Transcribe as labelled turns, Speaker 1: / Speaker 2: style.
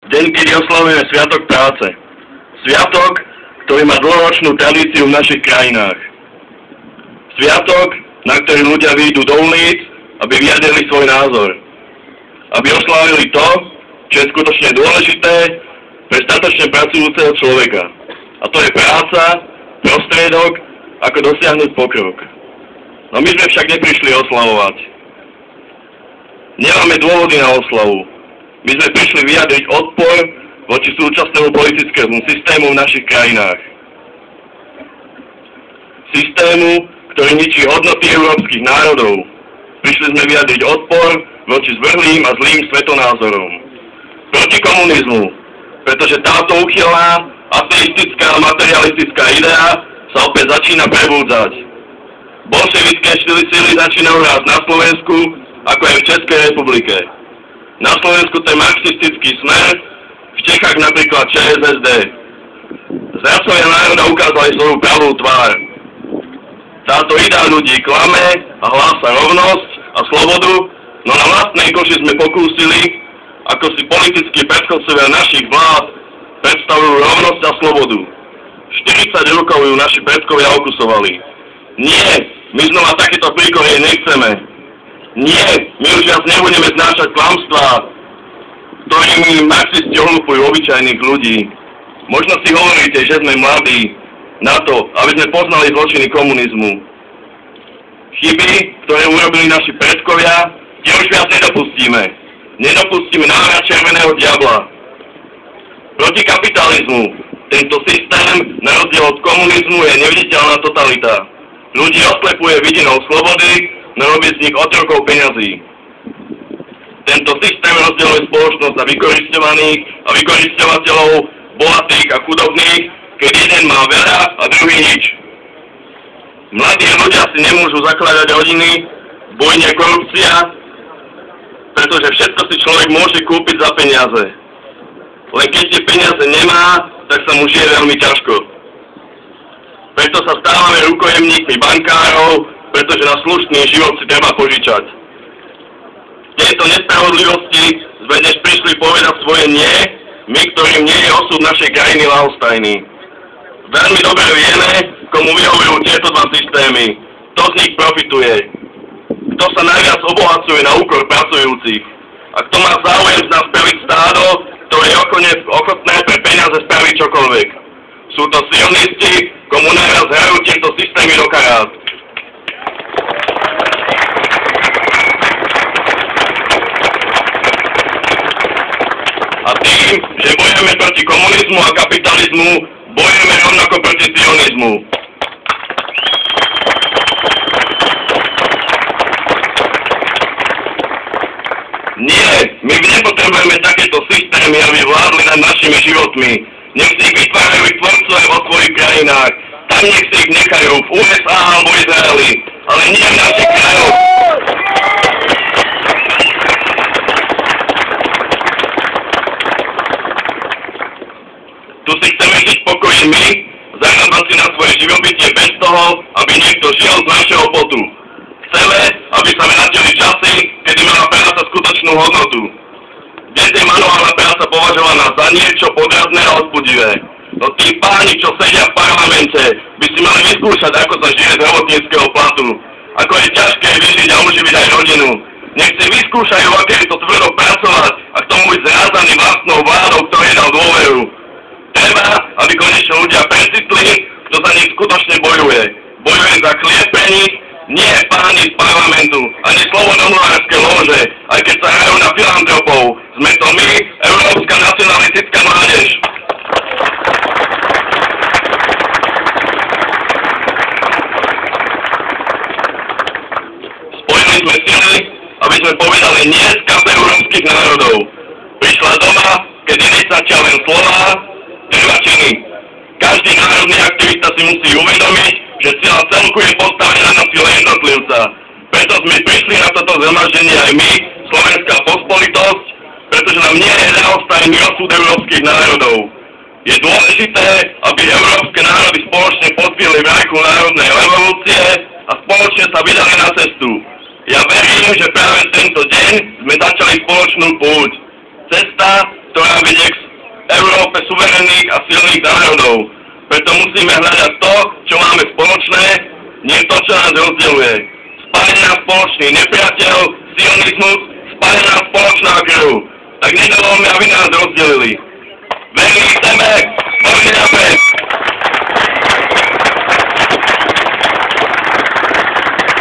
Speaker 1: Deň, kedy oslavujeme Sviatok práce. Sviatok, ktorý má dlhoročnú tradíciu v našich krajinách. Sviatok, na ktorý ľudia vyjdú do ulic, aby vyjadrili svoj názor. Aby oslávili to, čo je skutočne dôležité pre statočne pracujúceho človeka. A to je práca, prostriedok, ako dosiahnuť pokrok. No my sme však neprišli oslavovať. Nemáme dôvody na oslavu. My sme prišli vyjadriť odpor voči súčasnému politickému systému v našich krajinách. Systému, ktorý ničí hodnoty európskych národov. Prišli sme vyjadriť odpor voči zvrhlým a zlým svetonázorom. Proti komunizmu, pretože táto úchylná, ateistická a materialistická idea sa opäť začína prebúdzať. Bolševické sily začínajú rásť na Slovensku, ako aj v Českej republike. Na Slovensku to je marxistický smer, v Čechách napríklad ČSSD. Zradcovia národa ukázali svoju pravú tvár. Táto idea ľudí klame a hlása rovnosť a slobodu, no na vlastnej koži sme pokúsili, ako si politickí predchodcovia našich vlád predstavujú rovnosť a slobodu. 40 rokov ju naši predkovia okusovali. Nie, my znova takéto príkorie nechceme. Nie, my už viac nebudeme znášať klamstvá, ktorými marxisti ohlupujú obyčajných ľudí. Možno si hovoríte, že sme mladí na to, aby sme poznali zločiny komunizmu. Chyby, ktoré urobili naši predkovia, tie už viac nedopustíme. Nedopustíme návrat červeného diabla. Proti kapitalizmu. Tento systém, na rozdiel od komunizmu, je neviditeľná totalita. Ľudí oslepuje vidinou slobody, no robí z nich otrokov peňazí. Tento systém rozdieluje spoločnosť na vykorisťovaných a vykorisťovateľov, bohatých a chudobných, keď jeden má veľa a druhý nič. Mladí ľudia si nemôžu zakladať rodiny, bojne korupcia, pretože všetko si človek môže kúpiť za peniaze. Len keď tie peniaze nemá, tak sa mu žije veľmi ťažko. Preto sa stávame rukojemníkmi bankárov, pretože na slušný život si treba požičať. V tejto nespravodlivosti sme dnes prišli povedať svoje nie, my, ktorým nie je osud našej krajiny ľahostajný. Veľmi dobre vieme, komu vyhovujú tieto dva systémy. Kto z nich profituje. Kto sa najviac obohacuje na úkor pracujúcich. A kto má záujem z nás spraviť stádo, ktoré je ochotné pre peniaze spraviť čokoľvek. Sú to sionisti, komu najviac hrajú tieto systémy do karát. A tým, že bojujeme proti komunizmu a kapitalizmu, bojujeme rovnako proti sionizmu. Nie, my nepotrebujeme takéto systémy, aby vládli nad našimi životmi. Nech si ich vytvárajú tvorcovia vo svojich krajinách. Tam nech si ich nechajú v USA alebo Izraeli, ale nie v našich krajoch. Tu si chceme žiť pokojne my, zarábať si na svoje živobytie bez toho, aby niekto žil z našeho potu. Chceme, aby sa vrátili časy, kedy mala práca skutočnú hodnotu. Dnes je manuálna práca považovaná za niečo podradné a odpudivé. No tí páni, čo sedia v parlamente, by si mali vyskúšať, ako sa žije z robotníckeho platu. Ako je ťažké vyžiť a uživiť aj rodinu. Nech si vyskúšajú, aké je to tvrdo pracovať a k tomu byť zrázaný vlastnou vládou, ktorej dal dôveru. Treba, aby konečne ľudia precitli, kto za nich skutočne bojuje. Bojuje za kliepených, nie páni z parlamentu, ani slobodnomluvárske lože, aj keď sa hrajú na filantropov. Sme to my, Európska nacionalistická mládež. Spojili sme sily, aby sme povedali nie skaz európskych národov. Prišla doba, kedy nestačia len slová, treba činy. Každý národný aktivista si musí uvedomiť, že celá celku je postavená na sile jednotlivca. Preto sme prišli na toto zhromaždenie aj my, Slovenská pospolitosť, pretože nám nie je ľahostajný osud európskych národov. Je dôležité, aby európske národy spoločne podpili vlajku národnej revolúcie a spoločne sa vydali na cestu. Ja verím, že práve tento deň sme začali spoločnú púť. Cesta, ktorá vedie k Európe suverénnych a silných národov. Preto musíme hľadať to, čo máme spoločné, nie to, čo nás rozdeľuje. Spája nás spoločný nepriateľ, sionizmus, spája nás spoločná krv. Tak nedovoľme, aby nás rozdelili. Veľmi chceme!